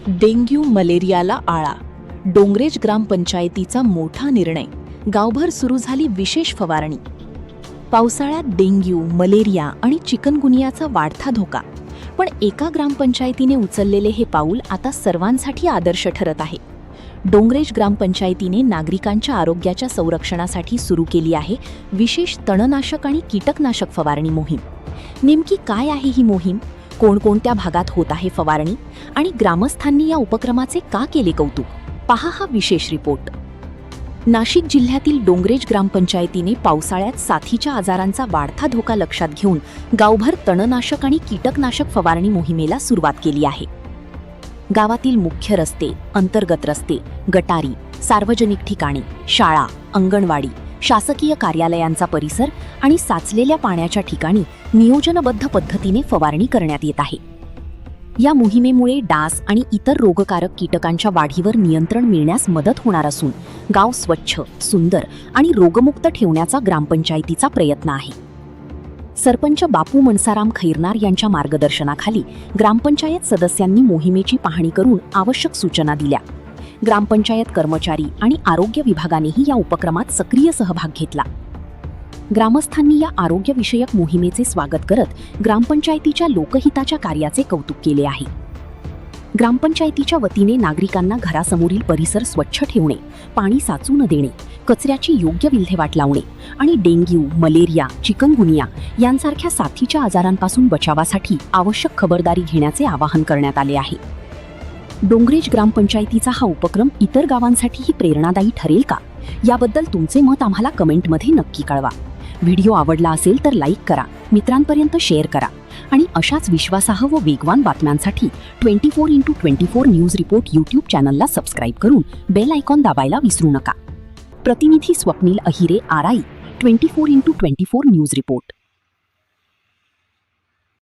Dengue मलेरियाला आळा. डोंगरेज ग्रामपंचायतीचा मोठा निर्णय. गावभर सुरू झाली विशेष फवारणी. पावसाळ्यात डेंग्यू, मलेरिया आणि चिकनगुनियाचा वाढता धोका. पण एका ग्रामपंचायतीने उचललेले हे पाऊल आता सर्वांसाठी आदर्श ठरत आहे. डोंगरेज ग्रामपंचायतीने नागरिकांच्या आरोग्याच्या संरक्षणासाठी सुरू केली आहे विशेष तणनाशक आणि कीटकनाशक फवारणी मोहीम. नेमकी काय आहे ही मोहीम? कोणकोणत्या भागात होत आहे फवारणी आणि ग्रामस्थांनी या उपक्रमाचे का केले कौतुक? पहा हा विशेष रिपोर्ट. नाशिक जिल्ह्यातील डोंगरेज ग्रामपंचायतीने पावसाळ्यात साथीच्या आजारांचा वाढता धोका लक्षात घेऊन गावभर तणनाशक आणि कीटकनाशक फवारणी मोहिमेला सुरुवात केली आहे. गावातील मुख्य रस्ते, अंतर्गत रस्ते, गटारी, सार्वजनिक ठिकाणी, शाळा, अंगणवाडी, शासकीय कार्यालयांचा परिसर आणि साचलेल्या पाण्याच्या ठिकाणी नियोजनबद्ध पद्धतीने फवारणी करण्यात येत आहे. या मोहिमेमुळे डास आणि इतर रोगकारक कीटकांच्या वाढीवर नियंत्रण मिळण्यास मदत होणार असून गाव स्वच्छ, सुंदर आणि रोगमुक्त ठेवण्याचा ग्रामपंचायतीचा प्रयत्न आहे. सरपंच बापू मनसाराम खैरनार यांच्या मार्गदर्शनाखाली ग्रामपंचायत सदस्यांनी मोहिमेची पाहणी करून आवश्यक सूचना दिल्या. ग्रामपंचायत कर्मचारी आणि आरोग्य विभागानेही या उपक्रमात सक्रिय सहभाग घेतला. ग्रामस्थांनी या आरोग्यविषयक मोहिमेचे स्वागत करत ग्रामपंचायतीच्या लोकहिताच्या कार्याचे कौतुक केले आहे. ग्रामपंचायतीच्या वतीने नागरिकांना घरासमोरील परिसर स्वच्छ ठेवणे, पाणी साचू न देणे, कचऱ्याची योग्य विल्हेवाट लावणे आणि डेंग्यू, मलेरिया, चिकनगुनिया यांसारख्या साथीच्या आजारांपासून बचावासाठी आवश्यक खबरदारी घेण्याचे आवाहन करण्यात आले आहे. डोंगरेज ग्रामपंचायतीचा हा उपक्रम इतर गावांसाठीही प्रेरणादायी ठरेल का? याबद्दल तुमचे मत आम्हाला कमेंटमध्ये नक्की कळवा. व्हिडिओ आवडला असेल तर लाईक करा, मित्रांपर्यंत शेअर करा आणि अशाच विश्वासार्ह व वेगवान बातम्यांसाठी 24x24 न्यूज रिपोर्ट यूट्यूब चॅनलला सबस्क्राईब करून बेल आयकॉन दाबायला विसरू नका. प्रतिनिधी Swapnil Ahire, Arai, 24x24 news report.